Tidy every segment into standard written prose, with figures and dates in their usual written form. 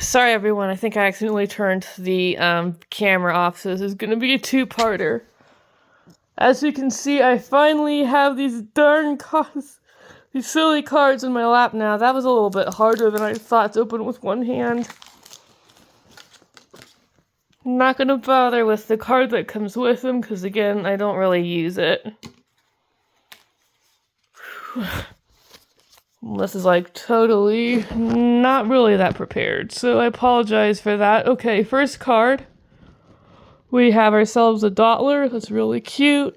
Sorry everyone, I think I accidentally turned the camera off, so this is gonna be a two-parter. As you can see, I finally have these darn cards, these silly cards in my lap now. That was a little bit harder than I thought to open with one hand. I'm not gonna bother with the card that comes with them, because again, I don't really use it. This is like totally not really that prepared, so I apologize for that. Okay, first card. We have ourselves a Dottler. That's really cute.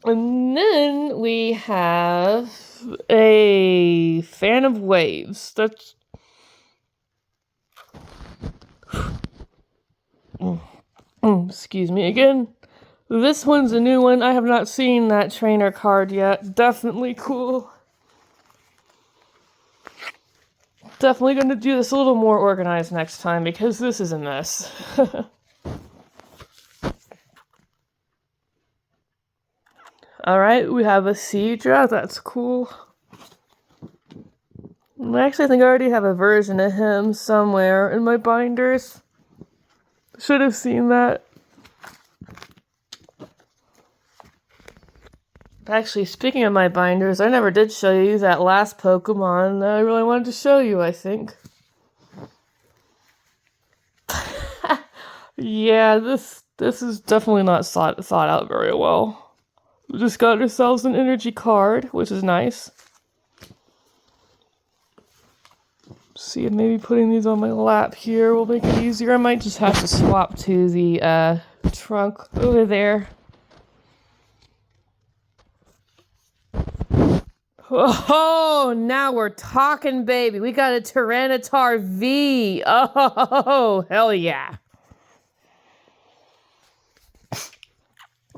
And then we have a Fan of Waves. That's... excuse me again. This one's a new one. I have not seen that trainer card yet. Definitely cool. Definitely going to do this a little more organized next time because this is a mess. Alright, we have a Seadra. That's cool. Actually, I think I already have a version of him somewhere in my binders. Should have seen that. Actually, speaking of my binders, I never did show you that last Pokemon that I really wanted to show you, I think. Yeah, this is definitely not thought out very well. We just got ourselves an energy card, which is nice. See, maybe putting these on my lap here will make it easier. I might just have to swap to the trunk over there. Oh, now we're talking, baby. We got a Tyranitar V. Oh, hell yeah.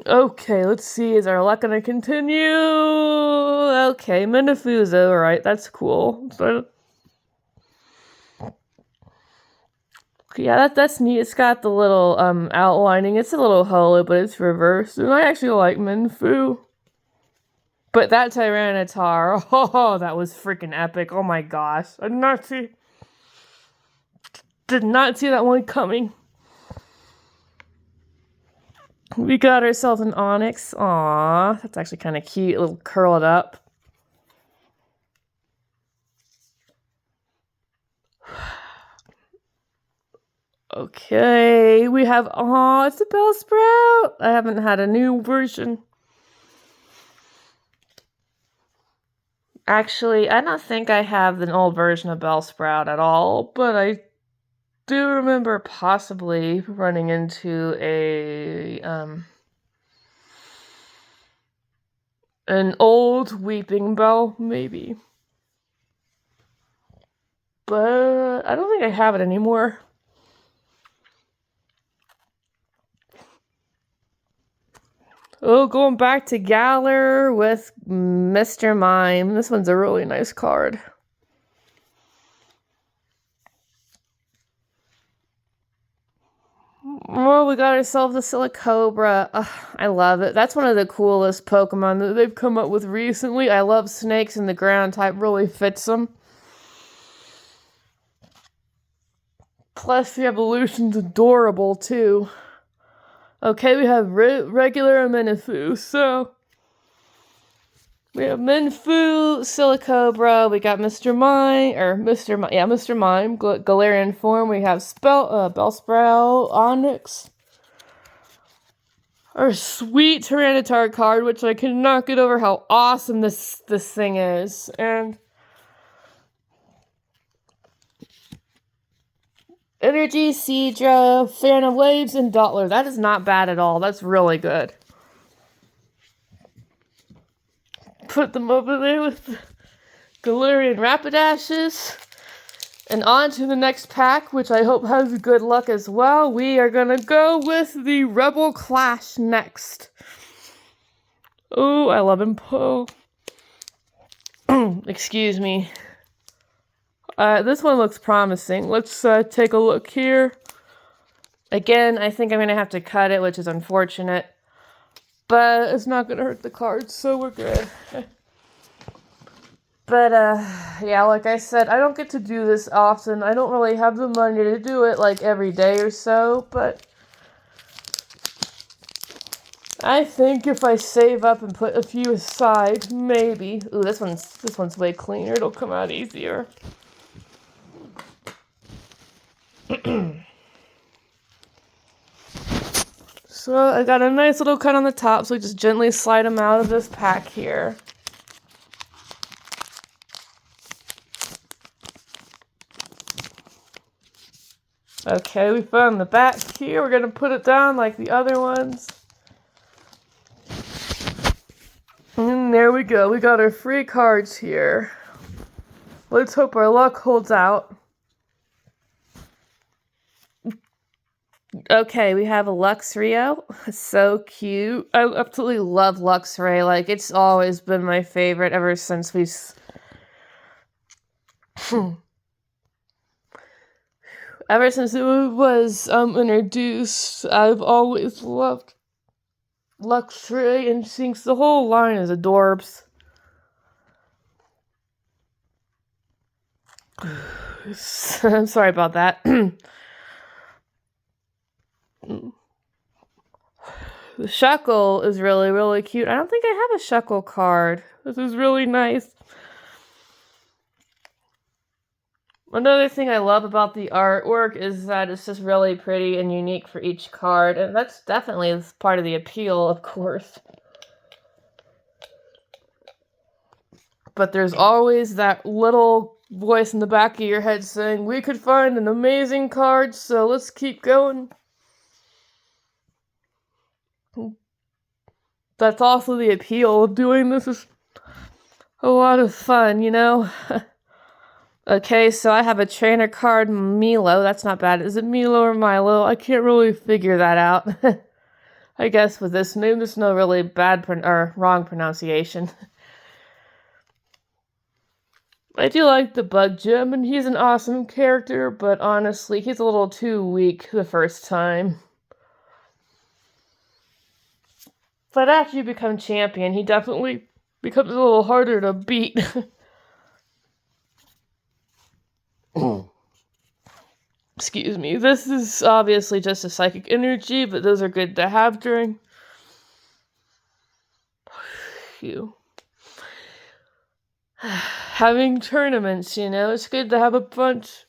Okay, let's see. Is our luck gonna continue? Okay, Minifuso. Alright, that's cool. So, yeah, that's neat. It's got the little outlining. It's a little hollow, but it's reversed. And I actually like Minfu. But that Tyranitar, oh, that was freaking epic. Oh my gosh. I did not see that one coming. We got ourselves an Onix. Aw, that's actually kind of cute. A little curled up. Okay, we have, aw, it's a Bellsprout. I haven't had a new version. Actually, I don't think I have an old version of Bellsprout at all, but I do remember possibly running into an old Weeping Bell, maybe. But I don't think I have it anymore. Oh, going back to Galar with Mr. Mime. This one's a really nice card. Oh, we got ourselves a Silicobra. I love it. That's one of the coolest Pokemon that they've come up with recently. I love snakes, and the ground type really fits them. Plus, the evolution's adorable, too. Okay, we have regular Minifu, so we have Minfu, Silicobra, we got Mr. Mime, Galarian form, we have Bellsprout, Onix, our sweet Tyranitar card, which I cannot get over how awesome this thing is, and Energy, Seadra, Fan of Waves, and Dottler. That is not bad at all. That's really good. Put them over there with the Galarian Rapidashes. And on to the next pack, which I hope has good luck as well. We are going to go with the Rebel Clash next. Oh, I love Impo. Excuse me. This one looks promising. Let's take a look here. Again, I think I'm going to have to cut it, which is unfortunate. But it's not going to hurt the cards, so we're good. But, Yeah, like I said, I don't get to do this often. I don't really have the money to do it like every day or so, but I think if I save up and put a few aside, maybe. Ooh, this one's way cleaner. It'll come out easier. So I got a nice little cut on the top, so we just gently slide them out of this pack here. Okay, we found the back here. We're going to put it down like the other ones. And there we go. We got our free cards here. Let's hope our luck holds out. Okay, we have a Luxrio. So cute. I absolutely love Luxray. Like, it's always been my favorite ever since we... Ever since it was introduced, I've always loved Luxray and thinks the whole line is adorbs. I'm sorry about that. The Shuckle is really, really cute. I don't think I have a Shuckle card. This is really nice. Another thing I love about the artwork is that it's just really pretty and unique for each card, and that's definitely part of the appeal, of course. But there's always that little voice in the back of your head saying, we could find an amazing card, so let's keep going. That's also the appeal of doing this. Is a lot of fun, you know? Okay, so I have a trainer card, Milo. That's not bad. Is it Milo or Milo? I can't really figure that out. I guess with this name, there's no really bad or wrong pronunciation. I do like the Bug Gym, and he's an awesome character, but honestly, he's a little too weak the first time. But after you become champion, he definitely becomes a little harder to beat. Excuse me. This is obviously just a psychic energy, but those are good to have during having tournaments, you know. It's good to have a bunch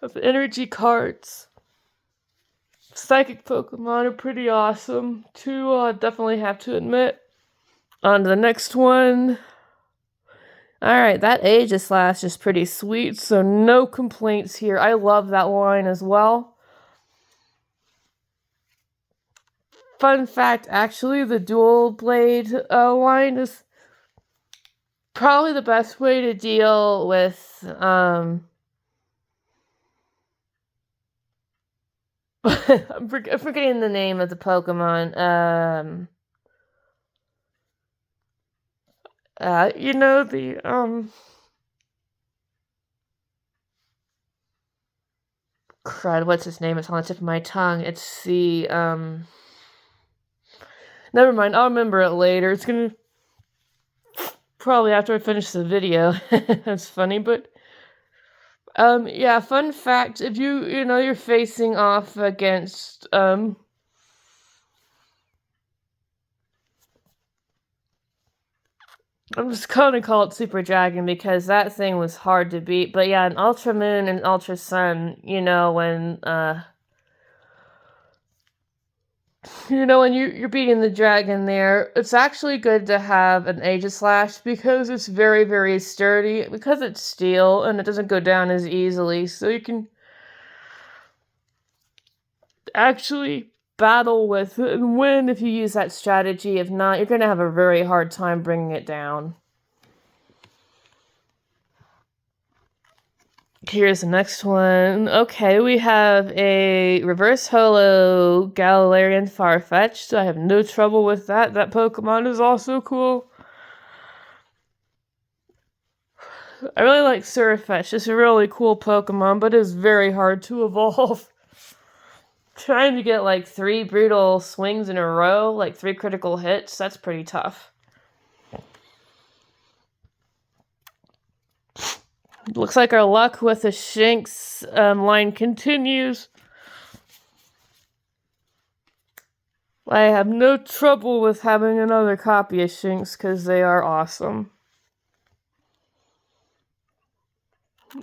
of energy cards. Psychic Pokemon are pretty awesome, too, definitely have to admit. On to the next one. Alright, that Aegislash is pretty sweet, so no complaints here. I love that line as well. Fun fact, actually, the Dual Blade line is probably the best way to deal with, I'm forgetting the name of the Pokemon. You know, crud, what's his name? It's on the tip of my tongue. It's the, never mind, I'll remember it later. It's gonna, probably after I finish the video. That's funny, but, yeah, fun fact, if you're facing off against, I'm just gonna call it Super Dragon because that thing was hard to beat. But yeah, in Ultra Moon and Ultra Sun, when you're beating the dragon there, it's actually good to have an Aegislash because it's very, very sturdy. Because it's steel and it doesn't go down as easily, so you can actually battle with it and win if you use that strategy. If not, you're going to have a very hard time bringing it down. Here's the next one. Okay, we have a Reverse Holo Galarian Farfetch'd. I have no trouble with that. That Pokemon is also cool. I really like Surfetch. It's a really cool Pokemon, but it's very hard to evolve. Trying to get like 3 brutal swings in a row, like 3 critical hits, that's pretty tough. Looks like our luck with the Shinx line continues. I have no trouble with having another copy of Shinx because they are awesome.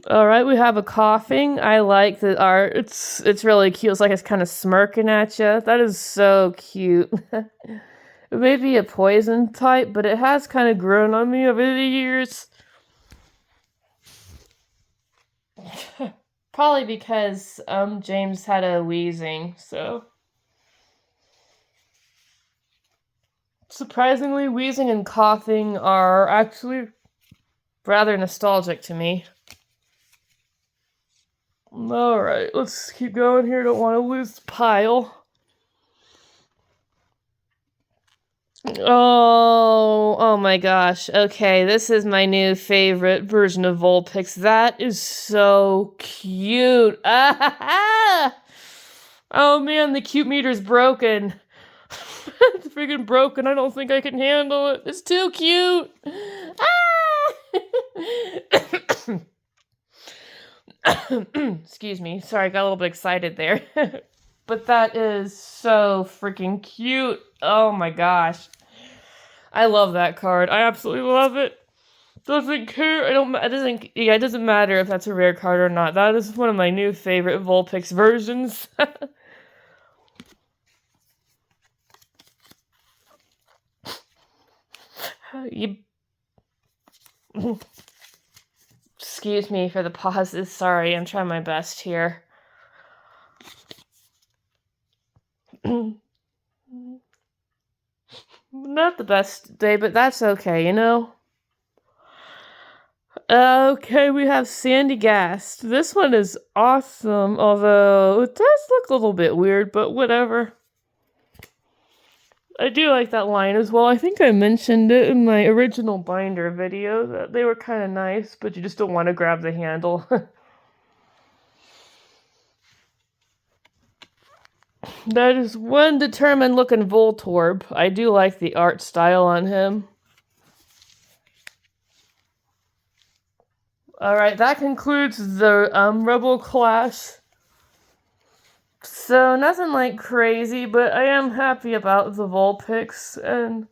Alright, we have a coughing. I like the art. It's really cute. It's like it's kind of smirking at you. That is so cute. It may be a poison type, but it has kind of grown on me over the years. Probably because James had a wheezing, so. Surprisingly, wheezing and coughing are actually rather nostalgic to me. Alright, let's keep going here. Don't want to lose the pile. Oh my gosh. Okay, this is my new favorite version of Vulpix. That is so cute. Ah! Oh man, the cute meter's broken. It's freaking broken. I don't think I can handle it. It's too cute. Ah! Excuse me. Sorry, I got a little bit excited there. But that is so freaking cute. Oh my gosh. I love that card. I absolutely love it. Doesn't care. It doesn't matter if that's a rare card or not. That is one of my new favorite Vulpix versions. Excuse me for the pauses. Sorry, I'm trying my best here. Not the best day, but that's okay, you know? Okay, we have Sandygast. This one is awesome, although it does look a little bit weird, but whatever. I do like that line as well. I think I mentioned it in my original binder video that they were kind of nice, but you just don't want to grab the handle. That is one determined looking Voltorb. I do like the art style on him. Alright, that concludes the Rebel class. So, nothing like crazy, but I am happy about the Vulpix, and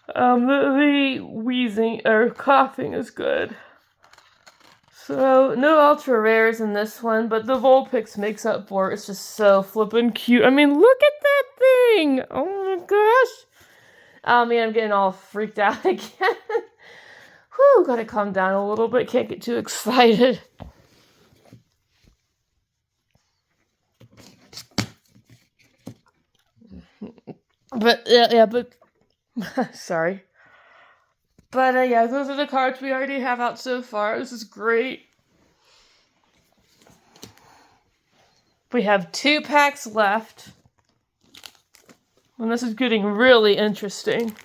the wheezing, or coughing is good. So, no ultra rares in this one, but the Vulpix makes up for it. It's just so flippin' cute. I mean, look at that thing! Oh my gosh! Oh man, I'm getting all freaked out again. Whew, gotta calm down a little bit. Can't get too excited. But, sorry. But, yeah, those are the cards we already have out so far. This is great. We have 2 packs left. And this is getting really interesting.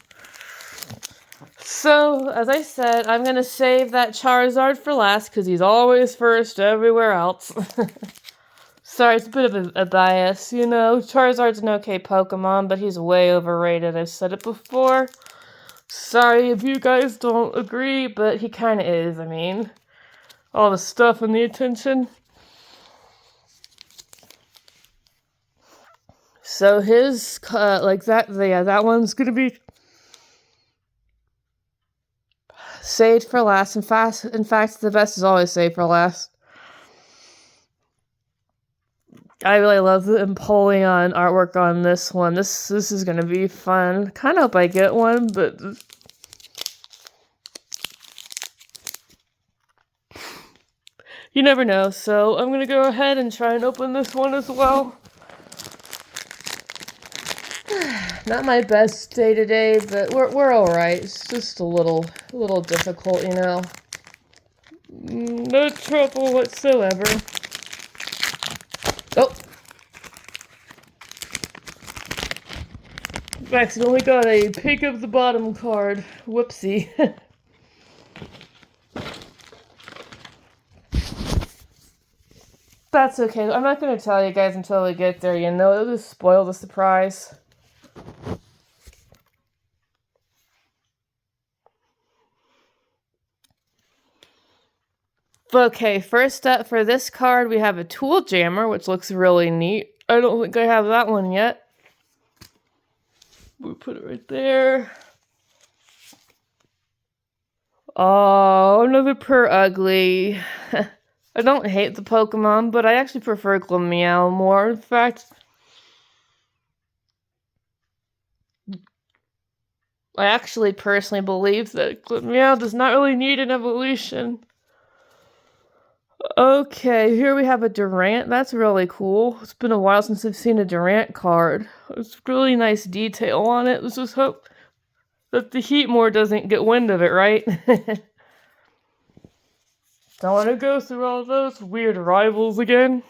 So, as I said, I'm going to save that Charizard for last, because he's always first everywhere else. Sorry, it's a bit of a bias, you know. Charizard's an okay Pokemon, but he's way overrated. I've said it before. Sorry if you guys don't agree, but he kind of is. I mean, all the stuff and the attention. So his, that one's gonna be saved for last. In fact, the best is always saved for last. I really love the Empoleon artwork on this one. This is gonna be fun. Kind of hope I get one, but you never know. So I'm gonna go ahead and try and open this one as well. Not my best day today, but we're all right. It's just a little difficult, you know. No trouble whatsoever. Oh! I accidentally got a pick of the bottom card. Whoopsie. That's okay. I'm not going to tell you guys until we get there, you know. It'll just spoil the surprise. Okay, first up for this card, we have a tool jammer, which looks really neat. I don't think I have that one yet. We'll put it right there. Oh, another purr ugly. I don't hate the Pokemon, but I actually prefer Glameow more. In fact, I actually personally believe that Glameow does not really need an evolution. Okay, here we have a Durant. That's really cool. It's been a while since I've seen a Durant card. It's really nice detail on it. Let's just hope that the Heatmore doesn't get wind of it, right? Don't want to go through all those weird rivals again.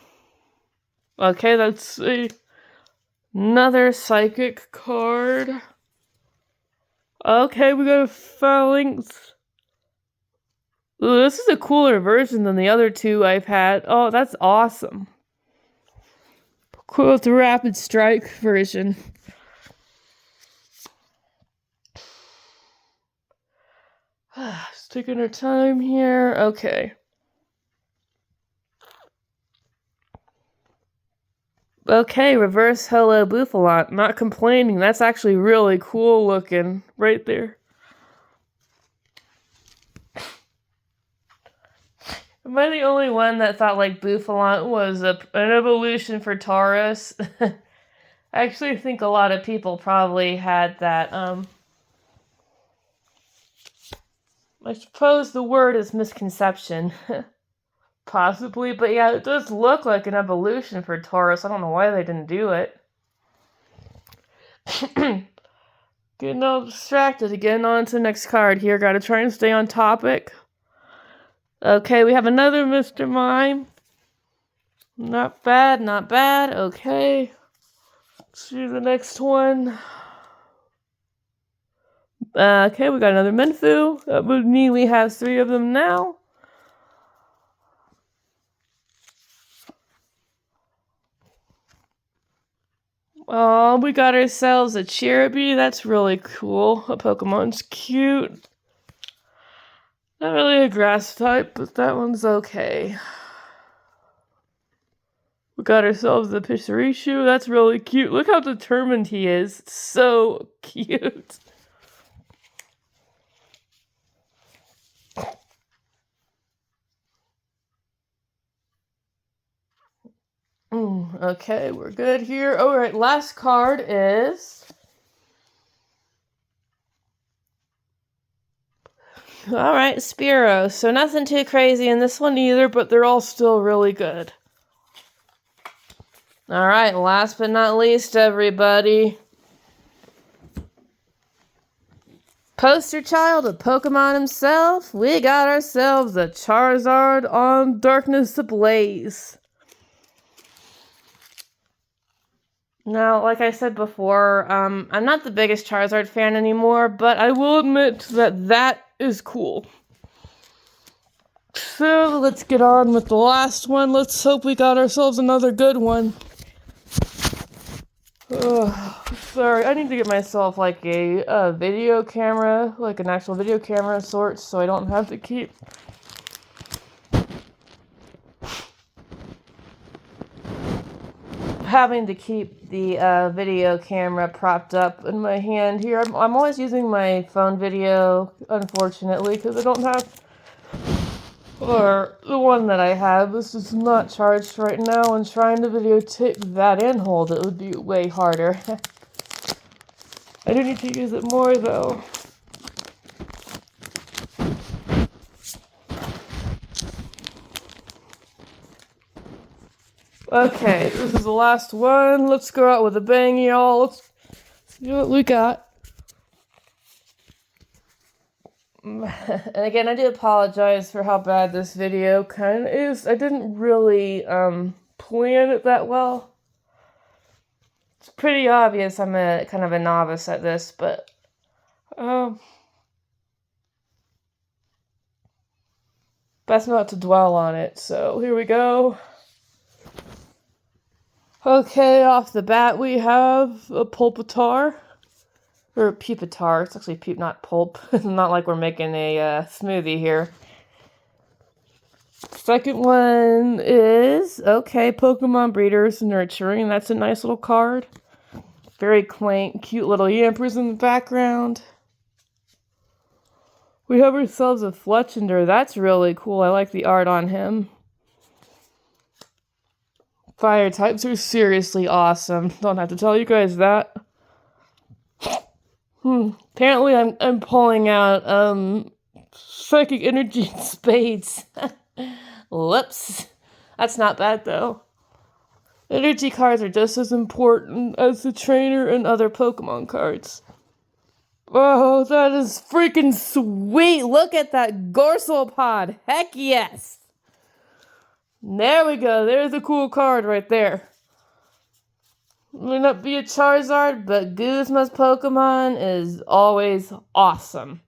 Okay, that's another Psychic card. Okay, we got a Phalanx. Ooh, this is a cooler version than the other two I've had. Oh, that's awesome. Cool with the Rapid Strike version. Just taking our time here. Okay. Okay, reverse Hello Bouffalant. Not complaining. That's actually really cool looking right there. Am I the only one that thought like Bouffalant was an evolution for Tauros? I actually think a lot of people probably had that. I suppose the word is misconception. Possibly, but yeah, it does look like an evolution for Tauros. I don't know why they didn't do it. Getting all distracted. Getting on to the next card here. Gotta try and stay on topic. Okay, we have another Mr. Mime. Not bad, not bad. Okay. Let's do the next one. Okay, we got another Minfu. That would mean we have 3 of them now. Oh, we got ourselves a Cherubi. That's really cool. A Pokemon's cute. Not really a grass type, but that one's okay. We got ourselves a Pishirichu. That's really cute. Look how determined he is. It's so cute. Okay, we're good here. Alright, last card is... Alright, Spearow. So nothing too crazy in this one either, but they're all still really good. Alright, last but not least, everybody. Poster child of Pokemon himself, we got ourselves a Charizard on Darkness Ablaze. Now, like I said before, I'm not the biggest Charizard fan anymore, but I will admit that is cool. So, let's get on with the last one. Let's hope we got ourselves another good one. Sorry, I need to get myself like a video camera, like an actual video camera of sorts, so I don't have to keep having to keep the video camera propped up in my hand here. I'm always using my phone video, unfortunately, because I don't have, or the one that I have is just not charged right now, and trying to videotape that and hold it would be way harder. I do need to use it more though. Okay, this is the last one. Let's go out with a bang, y'all. Let's see what we got. And again, I do apologize for how bad this video kind of is. I didn't really plan it that well. It's pretty obvious I'm a kind of a novice at this, but best not to dwell on it. So here we go. Okay, off the bat we have a Pulpitar. Or Pupitar. It's actually not pulp. Not like we're making a smoothie here. Second one is, okay, Pokemon Breeders Nurturing. That's a nice little card. Very quaint, cute little yampers in the background. We have ourselves a Fletchender. That's really cool. I like the art on him. Fire types are seriously awesome. Don't have to tell you guys that. Apparently I'm pulling out Psychic Energy and Spades. Whoops. That's not bad though. Energy cards are just as important as the trainer and other Pokemon cards. Oh, that is freaking sweet. Look at that Gorsal Heck yes. There we go. There's a cool card right there. May not be a Charizard, but Guzma's Pokemon is always awesome.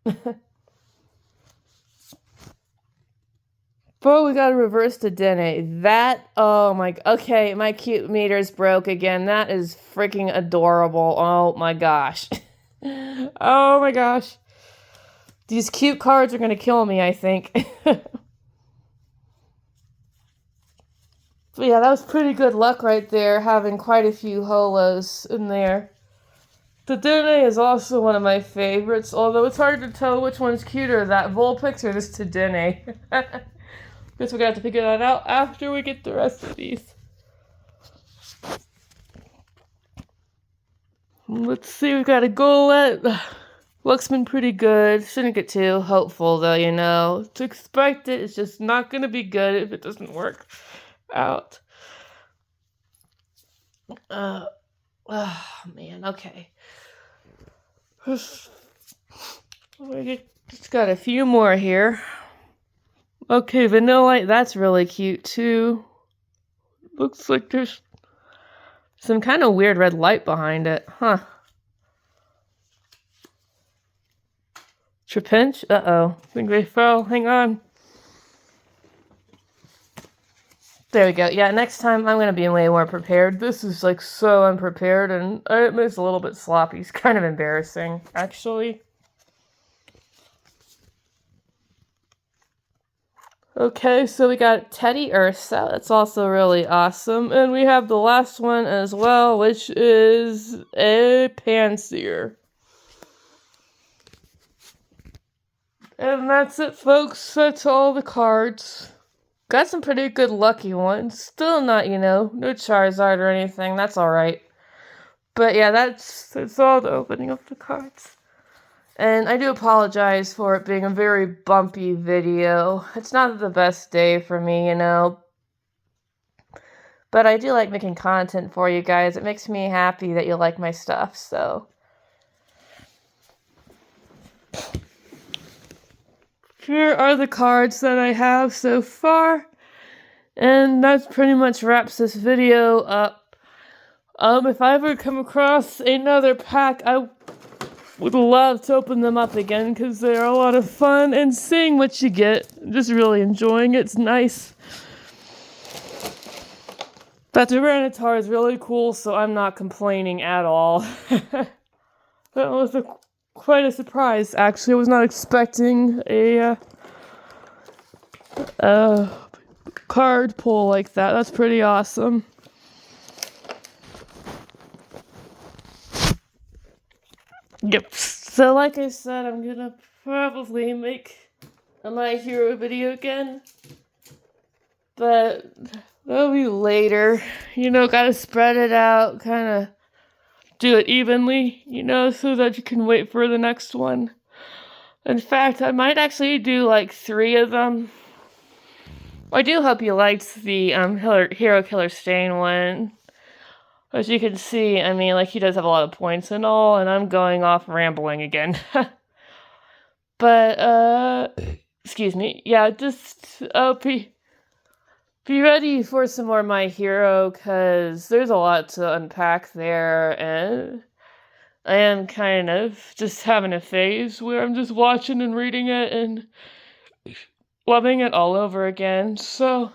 But we got a reverse to Dene. That, oh my, okay, my cute meter's broke again. That is freaking adorable. Oh my gosh. Oh my gosh. These cute cards are going to kill me, I think. But yeah, that was pretty good luck right there, having quite a few holos in there. The Dene is also one of my favorites, although it's hard to tell which one's cuter, that Vulpix or this Tedene. Guess we're gonna have to figure that out after we get the rest of these. Let's see, we've got a Golett. Looks been pretty good. Shouldn't get too hopeful though, you know. To expect it, it's just not gonna be good if it doesn't work out. Oh man, okay. We just got a few more here. Okay, Vanillite, that's really cute too. Looks like there's some kind of weird red light behind it, huh? Trapinch? Uh-oh. I think they fell. Hang on. There we go. Yeah, next time I'm going to be way more prepared. This is like so unprepared and it's a little bit sloppy. It's kind of embarrassing, actually. Okay, so we got Teddy Ursa. That's also really awesome. And we have the last one as well, which is a Panseer. And that's it, folks. That's all the cards. Got some pretty good lucky ones. Still not, you know, no Charizard or anything. That's alright. But yeah, that's all the opening of the cards. And I do apologize for it being a very bumpy video. It's not the best day for me, you know. But I do like making content for you guys. It makes me happy that you like my stuff, so. Here are the cards that I have so far. And that pretty much wraps this video up. If I ever come across another pack, I would love to open them up again because they're a lot of fun, and seeing what you get, just really enjoying it. It's nice. That Tyranitar is really cool, so I'm not complaining at all. That was quite a surprise, actually. I was not expecting a card pull like that. That's pretty awesome. Yep. So like I said, I'm gonna probably make a My Hero video again. But that'll be later. You know, gotta spread it out, kinda do it evenly, you know, so that you can wait for the next one. In fact, I might actually do like 3 of them. I do hope you liked the Hero Killer Stain one. As you can see, I mean, like, he does have a lot of points and all, and I'm going off rambling again. But, excuse me. Yeah, just, be ready for some more My Hero, because there's a lot to unpack there, and I am kind of just having a phase where I'm just watching and reading it and loving it all over again, so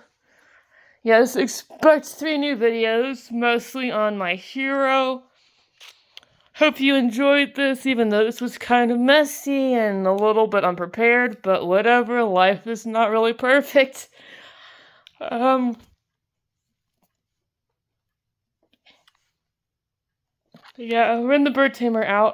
yes, expect 3 new videos, mostly on My Hero. Hope you enjoyed this, even though this was kind of messy and a little bit unprepared, but whatever, life is not really perfect. Yeah, we're in the bird tamer out.